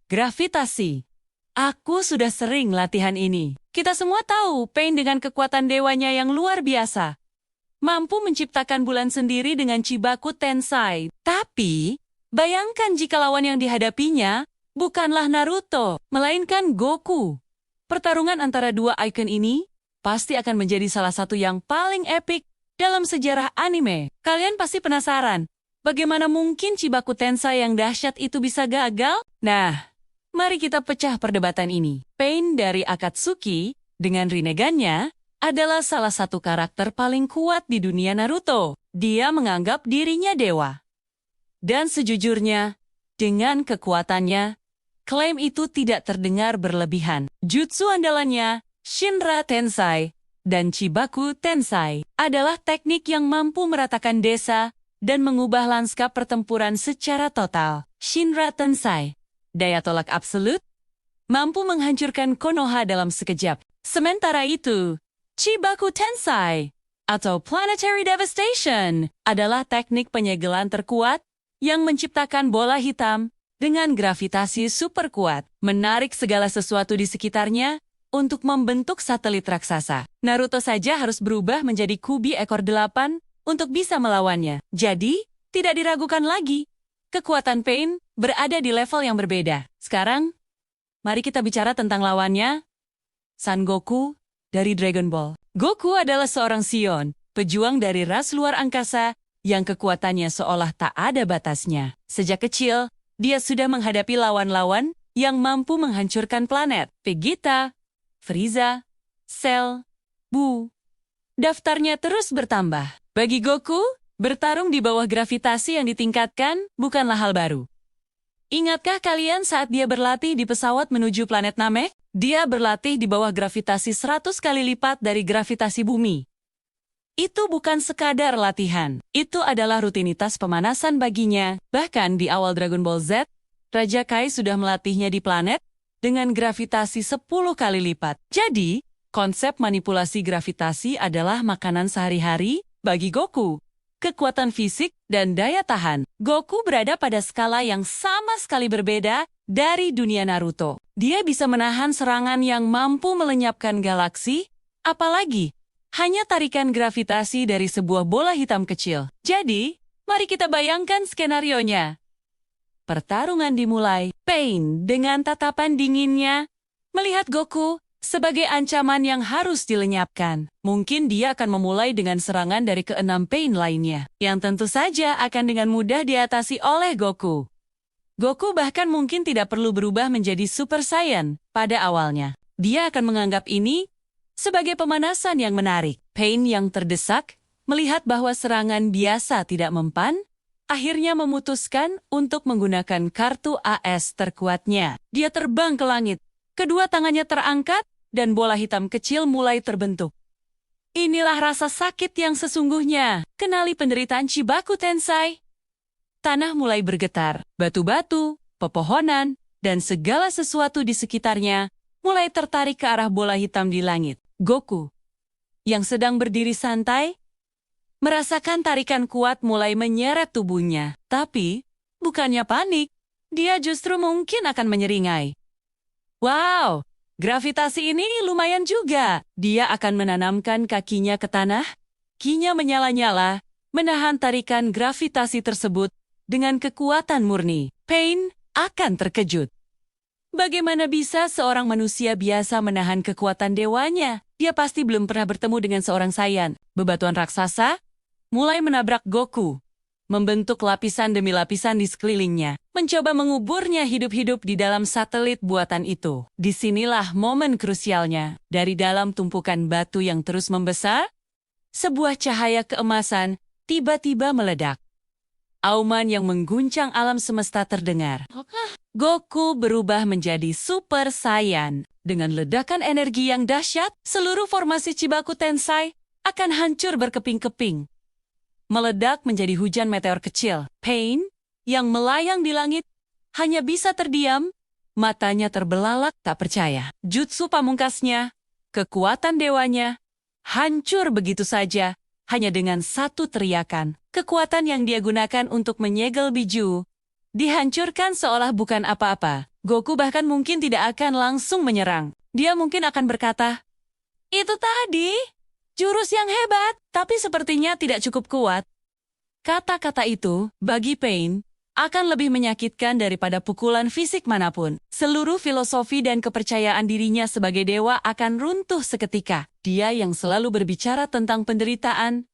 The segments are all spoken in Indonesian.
Gravitasi. Aku sudah sering latihan ini. Kita semua tahu Pain dengan kekuatan dewanya yang luar biasa mampu menciptakan bulan sendiri dengan Chibaku Tensai. Tapi, bayangkan jika lawan yang dihadapinya bukanlah Naruto, melainkan Goku. Pertarungan antara dua ikon ini pasti akan menjadi salah satu yang paling epik dalam sejarah anime. Kalian pasti penasaran, bagaimana mungkin Chibaku Tensai yang dahsyat itu bisa gagal? Nah, mari kita pecah perdebatan ini. Pain dari Akatsuki dengan Rinnegan-nya adalah salah satu karakter paling kuat di dunia Naruto. Dia menganggap dirinya dewa. Dan sejujurnya, dengan kekuatannya, klaim itu tidak terdengar berlebihan. Jutsu andalannya, Shinra Tensai, dan Chibaku Tensai adalah teknik yang mampu meratakan desa dan mengubah lanskap pertempuran secara total. Shinra Tensai, daya tolak absolut, mampu menghancurkan Konoha dalam sekejap. Sementara itu, Chibaku Tensai, atau Planetary Devastation, adalah teknik penyegelan terkuat yang menciptakan bola hitam dengan gravitasi super kuat, menarik segala sesuatu di sekitarnya untuk membentuk satelit raksasa. Naruto saja harus berubah menjadi Kubi ekor 8 untuk bisa melawannya. Jadi, tidak diragukan lagi, kekuatan Pain berada di level yang berbeda. Sekarang, mari kita bicara tentang lawannya, Son Goku dari Dragon Ball. Goku adalah seorang Shion, pejuang dari ras luar angkasa yang kekuatannya seolah tak ada batasnya. Sejak kecil, dia sudah menghadapi lawan-lawan yang mampu menghancurkan planet. Vegeta, Frieza, Cell, Buu. Daftarnya terus bertambah. Bagi Goku, bertarung di bawah gravitasi yang ditingkatkan bukanlah hal baru. Ingatkah kalian saat dia berlatih di pesawat menuju planet Namek? Dia berlatih di bawah gravitasi 100 kali lipat dari gravitasi bumi. Itu bukan sekadar latihan, itu adalah rutinitas pemanasan baginya. Bahkan di awal Dragon Ball Z, Raja Kai sudah melatihnya di planet dengan gravitasi 10 kali lipat. Jadi, konsep manipulasi gravitasi adalah makanan sehari-hari bagi Goku. Kekuatan fisik dan daya tahan. Goku berada pada skala yang sama sekali berbeda dari dunia Naruto. Dia bisa menahan serangan yang mampu melenyapkan galaksi, apalagi hanya tarikan gravitasi dari sebuah bola hitam kecil. Jadi, mari kita bayangkan skenarionya. Pertarungan dimulai. Pain dengan tatapan dinginnya melihat Goku sebagai ancaman yang harus dilenyapkan. Mungkin dia akan memulai dengan serangan dari keenam Pain lainnya, yang tentu saja akan dengan mudah diatasi oleh Goku. Goku bahkan mungkin tidak perlu berubah menjadi Super Saiyan pada awalnya. Dia akan menganggap ini sebagai pemanasan yang menarik. Pain yang terdesak, melihat bahwa serangan biasa tidak mempan, akhirnya memutuskan untuk menggunakan kartu AS terkuatnya. Dia terbang ke langit. Kedua tangannya terangkat, dan bola hitam kecil mulai terbentuk. Inilah rasa sakit yang sesungguhnya. Kenali penderitaan Chibaku Tensai. Tanah mulai bergetar. Batu-batu, pepohonan, dan segala sesuatu di sekitarnya mulai tertarik ke arah bola hitam di langit. Goku, yang sedang berdiri santai, merasakan tarikan kuat mulai menyeret tubuhnya. Tapi, bukannya panik, dia justru mungkin akan menyeringai. Wow, gravitasi ini lumayan juga. Dia akan menanamkan kakinya ke tanah, kakinya menyala-nyala, menahan tarikan gravitasi tersebut dengan kekuatan murni. Pain akan terkejut. Bagaimana bisa seorang manusia biasa menahan kekuatan dewanya? Dia pasti belum pernah bertemu dengan seorang Saiyan. Bebatuan raksasa mulai menabrak Goku, membentuk lapisan demi lapisan di sekelilingnya, mencoba menguburnya hidup-hidup di dalam satelit buatan itu. Disinilah momen krusialnya. Dari dalam tumpukan batu yang terus membesar, sebuah cahaya keemasan tiba-tiba meledak. Auman yang mengguncang alam semesta terdengar. Goku berubah menjadi Super Saiyan. Dengan ledakan energi yang dahsyat, seluruh formasi Chibaku Tensai akan hancur berkeping-keping. Meledak menjadi hujan meteor kecil. Pain, yang melayang di langit, hanya bisa terdiam, matanya terbelalak tak percaya. Jutsu pamungkasnya, kekuatan dewanya, hancur begitu saja, hanya dengan satu teriakan. Kekuatan yang dia gunakan untuk menyegel Biju dihancurkan seolah bukan apa-apa. Goku bahkan mungkin tidak akan langsung menyerang. Dia mungkin akan berkata, "Itu tadi, jurus yang hebat, tapi sepertinya tidak cukup kuat." Kata-kata itu, bagi Pain, akan lebih menyakitkan daripada pukulan fisik manapun. Seluruh filosofi dan kepercayaan dirinya sebagai dewa akan runtuh seketika. Dia yang selalu berbicara tentang penderitaan,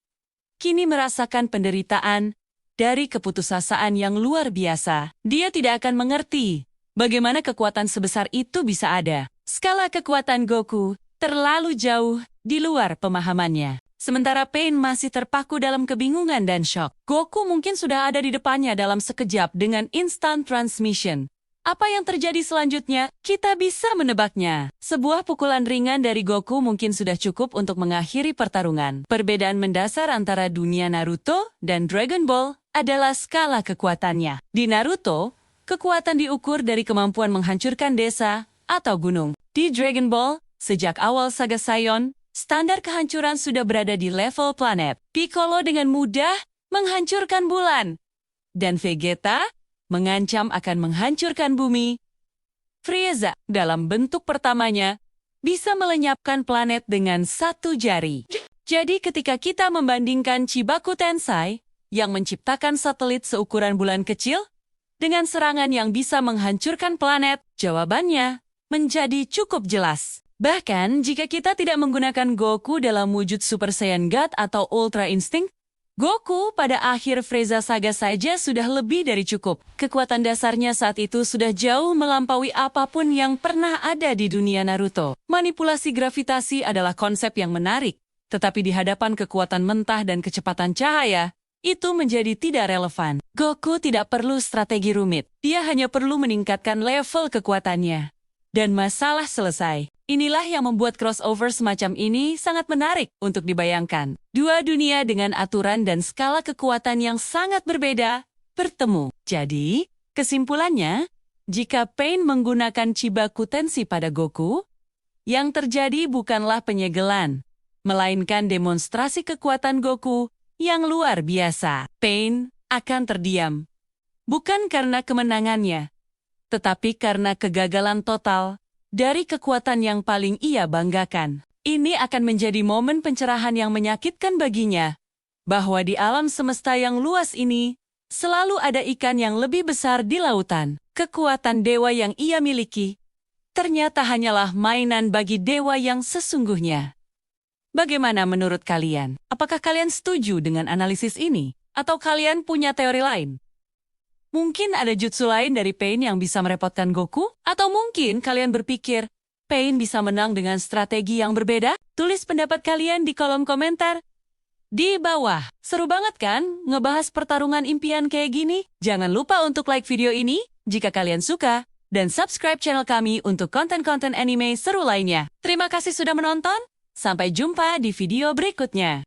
kini merasakan penderitaan dari keputusasaan yang luar biasa. Dia tidak akan mengerti bagaimana kekuatan sebesar itu bisa ada. Skala kekuatan Goku terlalu jauh di luar pemahamannya. Sementara Pain masih terpaku dalam kebingungan dan shock. Goku mungkin sudah ada di depannya dalam sekejap dengan instant transmission. Apa yang terjadi selanjutnya, kita bisa menebaknya. Sebuah pukulan ringan dari Goku mungkin sudah cukup untuk mengakhiri pertarungan. Perbedaan mendasar antara dunia Naruto dan Dragon Ball adalah skala kekuatannya. Di Naruto, kekuatan diukur dari kemampuan menghancurkan desa atau gunung. Di Dragon Ball, sejak awal saga Saiyan, standar kehancuran sudah berada di level planet. Piccolo dengan mudah menghancurkan bulan. Dan Vegeta mengancam akan menghancurkan bumi. Frieza, dalam bentuk pertamanya, bisa melenyapkan planet dengan satu jari. Jadi ketika kita membandingkan Chibaku Tensei, yang menciptakan satelit seukuran bulan kecil, dengan serangan yang bisa menghancurkan planet, jawabannya menjadi cukup jelas. Bahkan, jika kita tidak menggunakan Goku dalam wujud Super Saiyan God atau Ultra Instinct, Goku pada akhir Frieza Saga saja sudah lebih dari cukup. Kekuatan dasarnya saat itu sudah jauh melampaui apapun yang pernah ada di dunia Naruto. Manipulasi gravitasi adalah konsep yang menarik, tetapi di hadapan kekuatan mentah dan kecepatan cahaya, itu menjadi tidak relevan. Goku tidak perlu strategi rumit, dia hanya perlu meningkatkan level kekuatannya. Dan masalah selesai. Inilah yang membuat crossover semacam ini sangat menarik untuk dibayangkan. Dua dunia dengan aturan dan skala kekuatan yang sangat berbeda bertemu. Jadi, kesimpulannya, jika Pain menggunakan Chibaku Tensei pada Goku, yang terjadi bukanlah penyegelan, melainkan demonstrasi kekuatan Goku yang luar biasa. Pain akan terdiam, bukan karena kemenangannya, tetapi karena kegagalan total dari kekuatan yang paling ia banggakan. Ini akan menjadi momen pencerahan yang menyakitkan baginya, bahwa di alam semesta yang luas ini, selalu ada ikan yang lebih besar di lautan. Kekuatan dewa yang ia miliki, ternyata hanyalah mainan bagi dewa yang sesungguhnya. Bagaimana menurut kalian? Apakah kalian setuju dengan analisis ini? Atau kalian punya teori lain? Mungkin ada jutsu lain dari Pain yang bisa merepotkan Goku? Atau mungkin kalian berpikir, Pain bisa menang dengan strategi yang berbeda? Tulis pendapat kalian di kolom komentar di bawah. Seru banget kan ngebahas pertarungan impian kayak gini? Jangan lupa untuk like video ini jika kalian suka, dan subscribe channel kami untuk konten-konten anime seru lainnya. Terima kasih sudah menonton, sampai jumpa di video berikutnya.